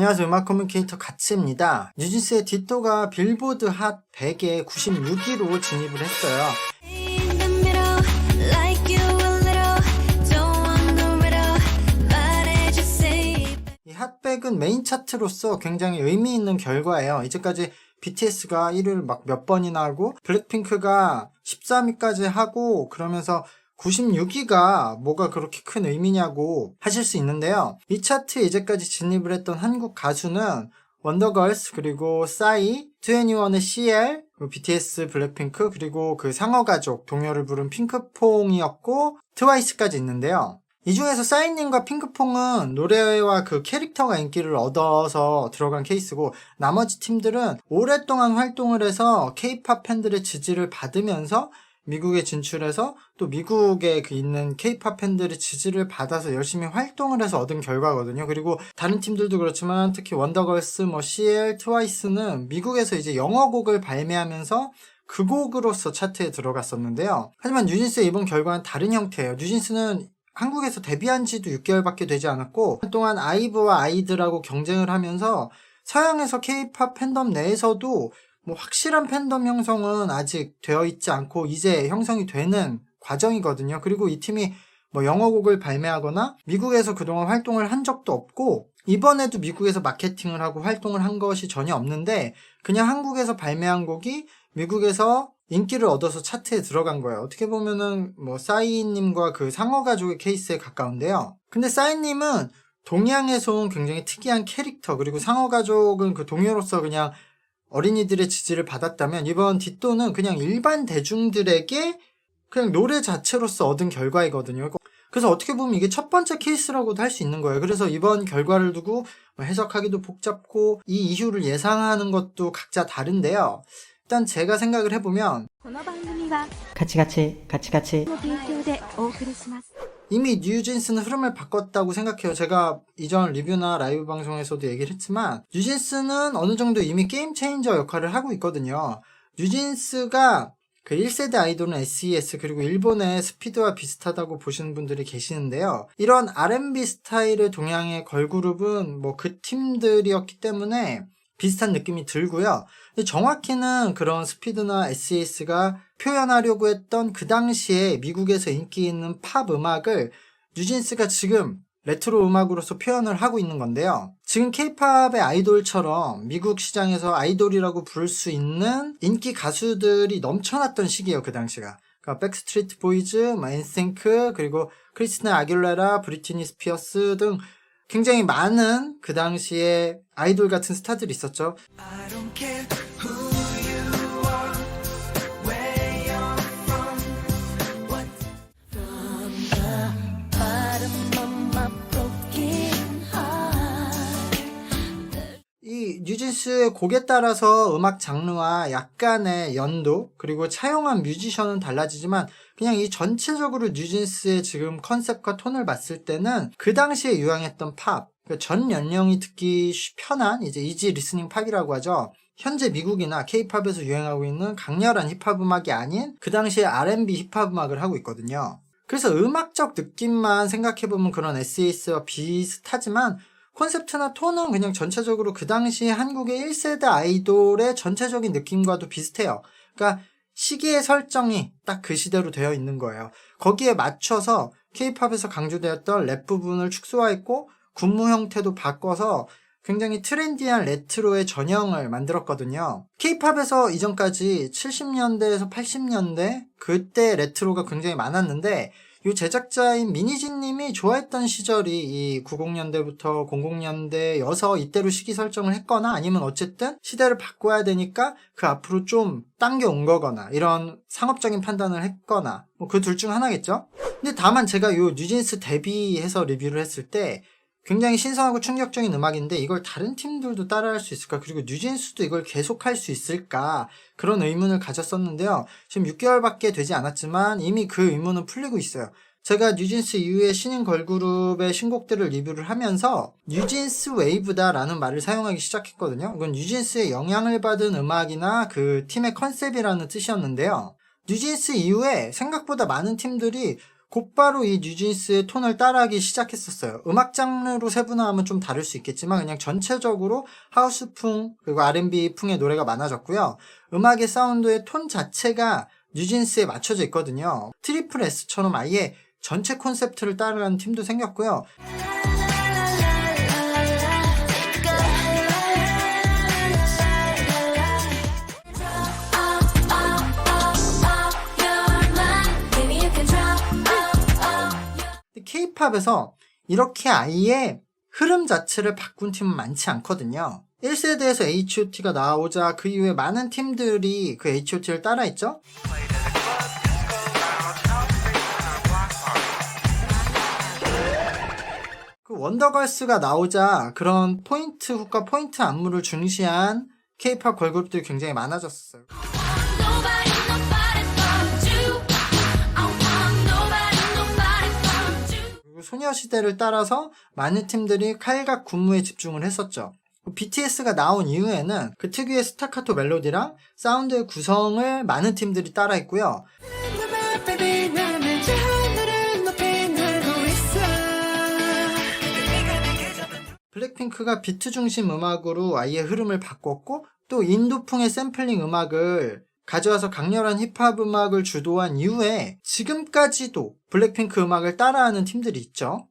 안녕하세요. 음악 커뮤니케이터 가츠입니다. 뉴진스의 뒷도가 빌보드 핫 100에 96위로 진입을 했어요. 이 핫백은 메인 차트로서 굉장히 의미 있는 결과예요. 이제까지 BTS가 1위를 막 몇 번이나 하고 블랙핑크가 13위까지 하고 그러면서 96위가 뭐가 그렇게 큰 의미냐고 하실 수 있는데요. 이 차트에 이제까지 진입을 했던 한국 가수는 원더걸스, 그리고 싸이, 2NE1의 CL, BTS, 블랙핑크, 그리고 그 상어가족 동요를 부른 핑크퐁이었고 트와이스까지 있는데요. 이 중에서 싸이님과 핑크퐁은 노래와 그 캐릭터가 인기를 얻어서 들어간 케이스고, 나머지 팀들은 오랫동안 활동을 해서 K-팝 팬들의 지지를 받으면서 미국에 진출해서 또 미국에 있는 K-팝 팬들의 지지를 받아서 열심히 활동을 해서 얻은 결과거든요. 그리고 다른 팀들도 그렇지만 특히 원더걸스, CL, 트와이스는 미국에서 이제 영어곡을 발매하면서 그 곡으로서 차트에 들어갔었는데요. 하지만 뉴진스의 이번 결과는 다른 형태예요. 뉴진스는 한국에서 데뷔한 지도 6개월밖에 되지 않았고 한동안 아이브와 아이들하고 경쟁을 하면서 서양에서 K-팝 팬덤 내에서도 확실한 팬덤 형성은 아직 되어 있지 않고 이제 형성이 되는 과정이거든요. 그리고 이 팀이 영어곡을 발매하거나 미국에서 그동안 활동을 한 적도 없고 이번에도 미국에서 마케팅을 하고 활동을 한 것이 전혀 없는데 그냥 한국에서 발매한 곡이 미국에서 인기를 얻어서 차트에 들어간 거예요. 어떻게 보면은 싸이님과 그 상어가족의 케이스에 가까운데요. 근데 싸이님은 동양에서 온 굉장히 특이한 캐릭터, 그리고 상어가족은 그 동요로서 그냥 어린이들의 지지를 받았다면 이번 뒷도는 그냥 일반 대중들에게 그냥 노래 자체로서 얻은 결과이거든요. 그래서 어떻게 보면 이게 첫 번째 케이스라고도 할 수 있는 거예요. 그래서 이번 결과를 두고 해석하기도 복잡고 이 이유를 예상하는 것도 각자 다른데요. 일단 제가 생각을 해보면 같이 이미 뉴진스는 흐름을 바꿨다고 생각해요. 제가 이전 리뷰나 라이브 방송에서도 얘기를 했지만 뉴진스는 어느 정도 이미 게임 체인저 역할을 하고 있거든요. 뉴진스가 그 1세대 아이돌은 SES 그리고 일본의 스피드와 비슷하다고 보시는 분들이 계시는데요. 이런 R&B 스타일의 동양의 걸그룹은 그 팀들이었기 때문에 비슷한 느낌이 들고요. 근데 정확히는 그런 스피드나 SES가 표현하려고 했던 그 당시에 미국에서 인기 있는 팝 음악을 뉴진스가 지금 레트로 음악으로서 표현을 하고 있는 건데요. 지금 K-팝의 아이돌처럼 미국 시장에서 아이돌이라고 부를 수 있는 인기 가수들이 넘쳐났던 시기예요, 그 당시가. 그러니까 백스트리트 보이즈, 엔싱크, 그리고 크리스티나 아길레라, 브리트니 스피어스 등 굉장히 많은 그 당시에 아이돌 같은 스타들이 있었죠. 이 뉴진스의 곡에 따라서 음악 장르와 약간의 연도 그리고 차용한 뮤지션은 달라지지만 그냥 이 전체적으로 뉴진스의 지금 컨셉과 톤을 봤을 때는 그 당시에 유행했던 팝, 그러니까 전 연령이 듣기 편한 이제 이지 리스닝 팝이라고 하죠. 현재 미국이나 K-팝에서 유행하고 있는 강렬한 힙합 음악이 아닌 그 당시에 R&B 힙합 음악을 하고 있거든요. 그래서 음악적 느낌만 생각해보면 그런 SES와 비슷하지만 콘셉트나 톤은 그냥 전체적으로 그 당시 한국의 1세대 아이돌의 전체적인 느낌과도 비슷해요. 그러니까 시기의 설정이 딱 그 시대로 되어 있는 거예요. 거기에 맞춰서 K-팝에서 강조되었던 랩 부분을 축소화했고 군무 형태도 바꿔서 굉장히 트렌디한 레트로의 전형을 만들었거든요. K-팝에서 이전까지 70년대에서 80년대 그때 레트로가 굉장히 많았는데 이 제작자인 미니진님이 좋아했던 시절이 이 90년대부터 00년대여서 이때로 시기 설정을 했거나 아니면 어쨌든 시대를 바꿔야 되니까 그 앞으로 좀 당겨온 거거나 이런 상업적인 판단을 했거나 그 둘 중 하나겠죠. 근데 다만 제가 이 뉴진스 데뷔해서 리뷰를 했을 때 굉장히 신선하고 충격적인 음악인데 이걸 다른 팀들도 따라할 수 있을까? 그리고 뉴진스도 이걸 계속할 수 있을까? 그런 의문을 가졌었는데요. 지금 6개월밖에 되지 않았지만 이미 그 의문은 풀리고 있어요. 제가 뉴진스 이후에 신인 걸그룹의 신곡들을 리뷰를 하면서 뉴진스 웨이브다라는 말을 사용하기 시작했거든요. 이건 뉴진스의 영향을 받은 음악이나 그 팀의 컨셉이라는 뜻이었는데요. 뉴진스 이후에 생각보다 많은 팀들이 곧바로 이 뉴진스의 톤을 따라하기 시작했었어요. 음악 장르로 세분화하면 좀 다를 수 있겠지만 그냥 전체적으로 하우스풍 그리고 R&B 풍의 노래가 많아졌고요. 음악의 사운드의 톤 자체가 뉴진스에 맞춰져 있거든요. 트리플 S처럼 아예 전체 콘셉트를 따라가는 팀도 생겼고요. K-팝에서 이렇게 아예 흐름 자체를 바꾼 팀은 많지 않거든요. 1세대에서 H.O.T가 나오자 그 이후에 많은 팀들이 그 H.O.T를 따라했죠. 그 원더걸스가 나오자 그런 포인트 훅과 포인트 안무를 중시한 K-팝 걸그룹들이 굉장히 많아졌어요. 소녀시대를 따라서 많은 팀들이 칼각 군무에 집중을 했었죠. BTS가 나온 이후에는 그 특유의 스타카토 멜로디랑 사운드의 구성을 많은 팀들이 따라했고요. 블랙핑크가 비트 중심 음악으로 아예 흐름을 바꿨고 또 인도풍의 샘플링 음악을 가져와서 강렬한 힙합 음악을 주도한 이후에 지금까지도 블랙핑크 음악을 따라하는 팀들이 있죠.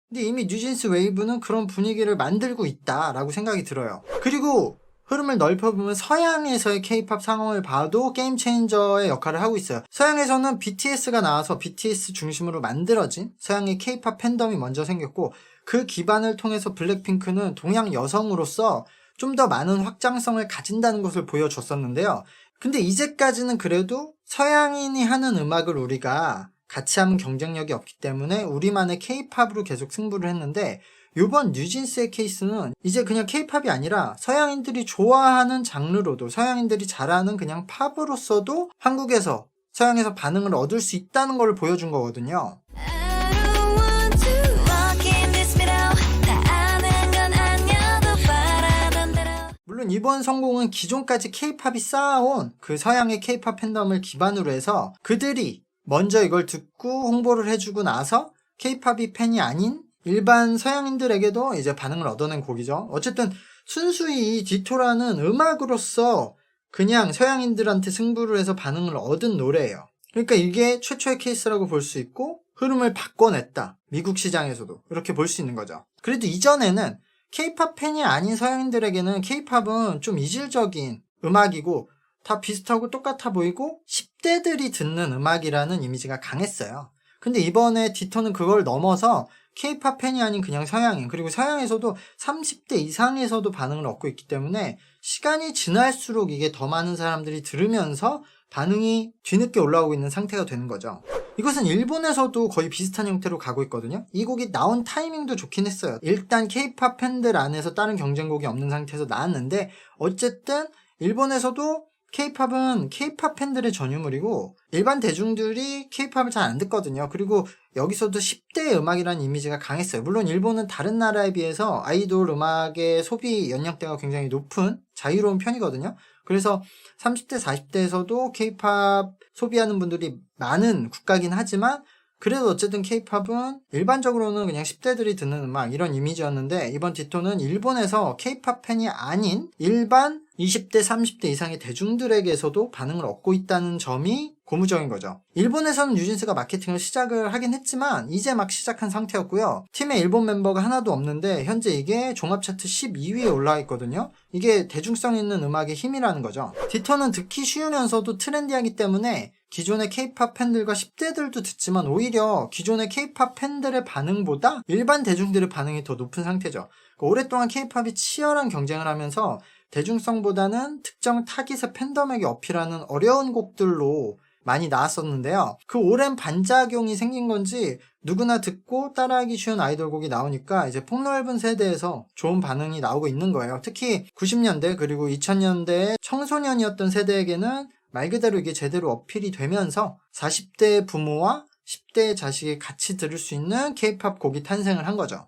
근데 이미 뉴진스 웨이브는 그런 분위기를 만들고 있다라고 생각이 들어요. 그리고 흐름을 넓혀보면 서양에서의 K-팝 상황을 봐도 게임 체인저의 역할을 하고 있어요. 서양에서는 BTS가 나와서 BTS 중심으로 만들어진 서양의 K-팝 팬덤이 먼저 생겼고 그 기반을 통해서 블랙핑크는 동양 여성으로서 좀 더 많은 확장성을 가진다는 것을 보여줬었는데요. 근데 이제까지는 그래도 서양인이 하는 음악을 우리가 같이 하면 경쟁력이 없기 때문에 우리만의 K-팝으로 계속 승부를 했는데 이번 뉴진스의 케이스는 이제 그냥 K-팝이 아니라 서양인들이 좋아하는 장르로도 서양인들이 잘하는 그냥 팝으로서도 한국에서 서양에서 반응을 얻을 수 있다는 걸 보여준 거거든요. 물론 이번 성공은 기존까지 K-팝이 쌓아온 그 서양의 K-팝 팬덤을 기반으로 해서 그들이 먼저 이걸 듣고 홍보를 해주고 나서 K-팝이 팬이 아닌 일반 서양인들에게도 이제 반응을 얻어낸 곡이죠. 어쨌든 순수히 디토라는 음악으로서 그냥 서양인들한테 승부를 해서 반응을 얻은 노래예요. 그러니까 이게 최초의 케이스라고 볼 수 있고 흐름을 바꿔냈다. 미국 시장에서도 이렇게 볼 수 있는 거죠. 그래도 이전에는 K-팝 팬이 아닌 서양인들에게는 K-팝은 좀 이질적인 음악이고 다 비슷하고 똑같아 보이고 10대들이 듣는 음악이라는 이미지가 강했어요. 근데 이번에 디토는 그걸 넘어서 K-팝 팬이 아닌 그냥 서양인, 그리고 서양에서도 30대 이상에서도 반응을 얻고 있기 때문에 시간이 지날수록 이게 더 많은 사람들이 들으면서 반응이 뒤늦게 올라오고 있는 상태가 되는 거죠. 이것은 일본에서도 거의 비슷한 형태로 가고 있거든요. 이 곡이 나온 타이밍도 좋긴 했어요. 일단 K-팝 팬들 안에서 다른 경쟁곡이 없는 상태에서 나왔는데 어쨌든 일본에서도 K-팝은 K-팝 팬들의 전유물이고 일반 대중들이 K-팝을 잘 안 듣거든요. 그리고 여기서도 10대의 음악이라는 이미지가 강했어요. 물론 일본은 다른 나라에 비해서 아이돌 음악의 소비 연령대가 굉장히 높은 자유로운 편이거든요. 그래서 30대, 40대에서도 K-팝 소비하는 분들이 많은 국가긴 하지만 그래도 어쨌든 K-팝은 일반적으로는 그냥 10대들이 듣는 음악 이런 이미지였는데 이번 디토는 일본에서 K-팝 팬이 아닌 일반 20대, 30대 이상의 대중들에게서도 반응을 얻고 있다는 점이 고무적인 거죠. 일본에서는 뉴진스가 마케팅을 시작을 하긴 했지만 이제 막 시작한 상태였고요. 팀에 일본 멤버가 하나도 없는데 현재 이게 종합 차트 12위에 올라와 있거든요. 이게 대중성 있는 음악의 힘이라는 거죠. 디토는 듣기 쉬우면서도 트렌디하기 때문에 기존의 K-팝 팬들과 10대들도 듣지만 오히려 기존의 K-팝 팬들의 반응보다 일반 대중들의 반응이 더 높은 상태죠. 오랫동안 K-팝이 치열한 경쟁을 하면서 대중성보다는 특정 타깃의 팬덤에게 어필하는 어려운 곡들로 많이 나왔었는데요. 그 오랜 반작용이 생긴 건지 누구나 듣고 따라하기 쉬운 아이돌곡이 나오니까 이제 폭넓은 세대에서 좋은 반응이 나오고 있는 거예요. 특히 90년대 그리고 2000년대의 청소년이었던 세대에게는 말 그대로 이게 제대로 어필이 되면서 40대 부모와 10대 자식이 같이 들을 수 있는 K-팝 곡이 탄생을 한 거죠.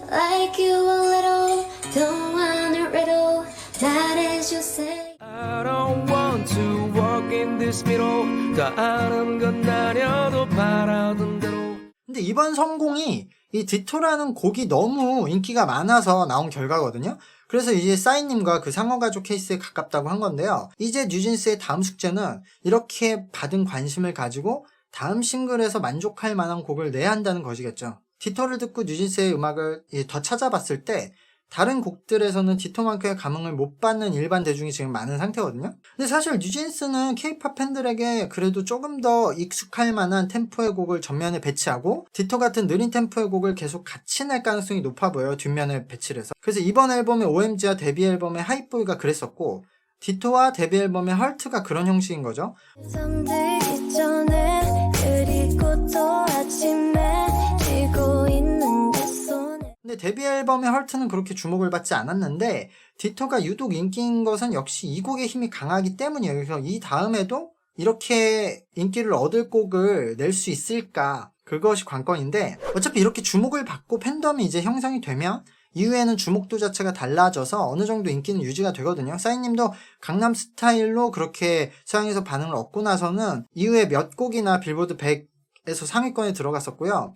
Like you a little, don't wanna riddle, That is you say. I don't want to walk in this middle. 다 아는 건 나녀도 바라던 대로. 근데 이번 성공이 이 디토라는 곡이 너무 인기가 많아서 나온 결과거든요. 그래서 이제 싸이님과 그 상어가족 케이스에 가깝다고 한 건데요. 이제 뉴진스의 다음 숙제는 이렇게 받은 관심을 가지고 다음 싱글에서 만족할 만한 곡을 내야 한다는 것이겠죠. 디토를 듣고 뉴진스의 음악을 더 찾아봤을 때 다른 곡들에서는 디토만큼의 감흥을 못 받는 일반 대중이 지금 많은 상태거든요. 근데 사실 뉴진스는 K-POP 팬들에게 그래도 조금 더 익숙할 만한 템포의 곡을 전면에 배치하고 디토 같은 느린 템포의 곡을 계속 같이 낼 가능성이 높아 보여요. 뒷면에 배치를 해서. 그래서 이번 앨범의 OMG와 데뷔 앨범의 하이보이가 그랬었고 디토와 데뷔 앨범의 헐트가 그런 형식인 거죠. 잠들기 전에 그리고 또 아침에 쥐고 있는 내 손에. 근데 데뷔 앨범의 헐트는 그렇게 주목을 받지 않았는데 디토가 유독 인기인 것은 역시 이 곡의 힘이 강하기 때문이에요. 그래서 이 다음에도 이렇게 인기를 얻을 곡을 낼 수 있을까, 그것이 관건인데 어차피 이렇게 주목을 받고 팬덤이 이제 형성이 되면 이후에는 주목도 자체가 달라져서 어느 정도 인기는 유지가 되거든요. 싸이님도 강남스타일로 그렇게 서양에서 반응을 얻고 나서는 이후에 몇 곡이나 빌보드 100에서 상위권에 들어갔었고요.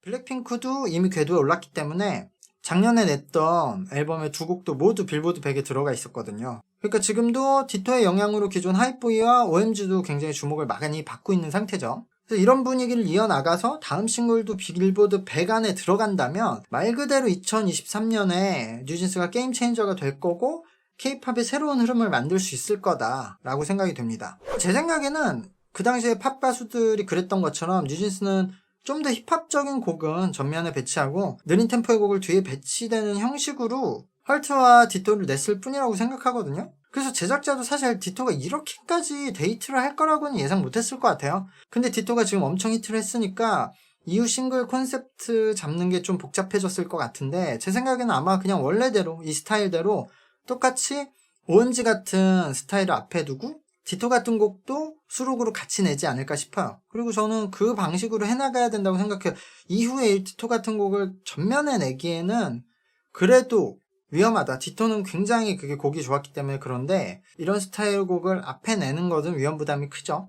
블랙핑크도 이미 궤도에 올랐기 때문에 작년에 냈던 앨범의 두 곡도 모두 빌보드 100에 들어가 있었거든요. 그러니까 지금도 디토의 영향으로 기존 하이보이와 OMG도 굉장히 주목을 많이 받고 있는 상태죠. 그래서 이런 분위기를 이어나가서 다음 싱글도 빌보드 100 안에 들어간다면 말 그대로 2023년에 뉴진스가 게임 체인저가 될 거고 K-팝의 새로운 흐름을 만들 수 있을 거다라고 생각이 됩니다. 제 생각에는 그 당시에 팝 가수들이 그랬던 것처럼 뉴진스는 좀 더 힙합적인 곡은 전면에 배치하고 느린 템포의 곡을 뒤에 배치되는 형식으로 헐트와 디토를 냈을 뿐이라고 생각하거든요. 그래서 제작자도 사실 디토가 이렇게까지 데이트를 할 거라고는 예상 못했을 것 같아요. 근데 디토가 지금 엄청 히트를 했으니까 이후 싱글 콘셉트 잡는 게 좀 복잡해졌을 것 같은데 제 생각에는 아마 그냥 원래대로 이 스타일대로 똑같이 OMG 같은 스타일을 앞에 두고 디토 같은 곡도 수록으로 같이 내지 않을까 싶어요. 그리고 저는 그 방식으로 해나가야 된다고 생각해요. 이후에 디토 같은 곡을 전면에 내기에는 그래도 위험하다. 디토는 굉장히 그게 곡이 좋았기 때문에 그런데 이런 스타일 곡을 앞에 내는 것은 위험 부담이 크죠.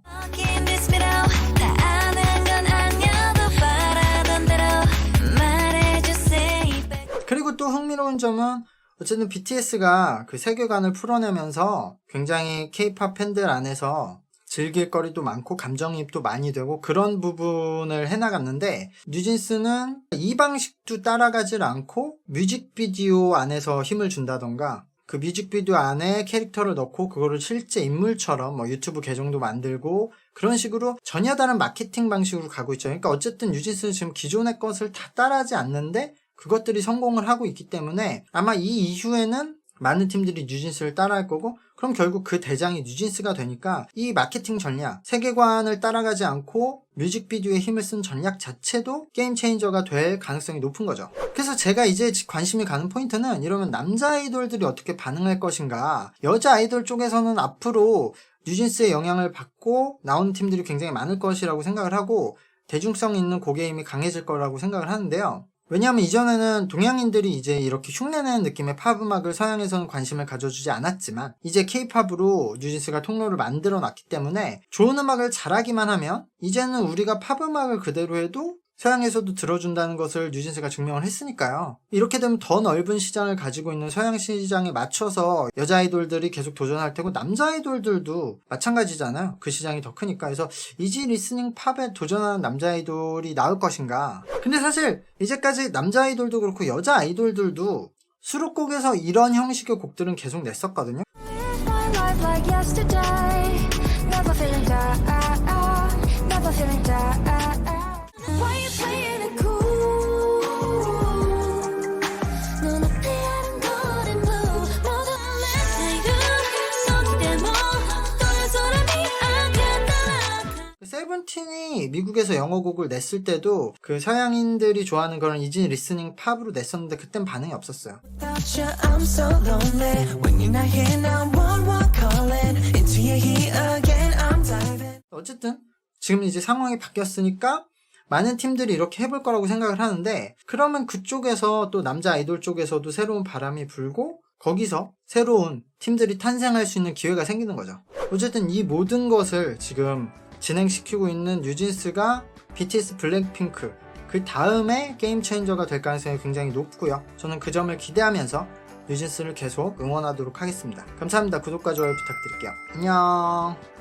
그리고 또 흥미로운 점은 어쨌든 BTS가 그 세계관을 풀어내면서 굉장히 K-POP 팬들 안에서 즐길 거리도 많고 감정이입도 많이 되고 그런 부분을 해나갔는데 뉴진스는 이 방식도 따라가질 않고 뮤직비디오 안에서 힘을 준다던가 그 뮤직비디오 안에 캐릭터를 넣고 그거를 실제 인물처럼 뭐 유튜브 계정도 만들고 그런 식으로 전혀 다른 마케팅 방식으로 가고 있죠. 그러니까 어쨌든 뉴진스는 지금 기존의 것을 다 따라하지 않는데 그것들이 성공을 하고 있기 때문에 아마 이 이후에는 많은 팀들이 뉴진스를 따라할 거고 그럼 결국 그 대장이 뉴진스가 되니까 이 마케팅 전략, 세계관을 따라가지 않고 뮤직비디오에 힘을 쓴 전략 자체도 게임 체인저가 될 가능성이 높은 거죠. 그래서 제가 이제 관심이 가는 포인트는 이러면 남자 아이돌들이 어떻게 반응할 것인가. 여자 아이돌 쪽에서는 앞으로 뉴진스의 영향을 받고 나오는 팀들이 굉장히 많을 것이라고 생각을 하고 대중성 있는 곡의 힘이 강해질 거라고 생각을 하는데요. 왜냐하면 이전에는 동양인들이 이제 이렇게 흉내내는 느낌의 팝 음악을 서양에서는 관심을 가져주지 않았지만 이제 K-팝으로 뉴진스가 통로를 만들어 놨기 때문에 좋은 음악을 잘하기만 하면 이제는 우리가 팝 음악을 그대로 해도 서양에서도 들어준다는 것을 뉴진스가 증명을 했으니까요. 이렇게 되면 더 넓은 시장을 가지고 있는 서양 시장에 맞춰서 여자 아이돌들이 계속 도전할 테고 남자 아이돌들도 마찬가지잖아요. 그 시장이 더 크니까. 그래서 이지 리스닝 팝에 도전하는 남자 아이돌이 나올 것인가. 근데 사실 이제까지 남자 아이돌도 그렇고 여자 아이돌들도 수록곡에서 이런 형식의 곡들은 계속 냈었거든요. 세븐틴이 미국에서 영어곡을 냈을 때도 그 서양인들이 좋아하는 그런 이지 리스닝 팝으로 냈었는데 그땐 반응이 없었어요. 어쨌든 지금 이제 상황이 바뀌었으니까 많은 팀들이 이렇게 해볼 거라고 생각을 하는데, 그러면 그쪽에서 또 남자 아이돌 쪽에서도 새로운 바람이 불고 거기서 새로운 팀들이 탄생할 수 있는 기회가 생기는 거죠. 어쨌든 이 모든 것을 지금 진행시키고 있는 뉴진스가 BTS 블랙핑크 그 다음에 게임 체인저가 될 가능성이 굉장히 높고요. 저는 그 점을 기대하면서 뉴진스를 계속 응원하도록 하겠습니다. 감사합니다. 구독과 좋아요 부탁드릴게요. 안녕.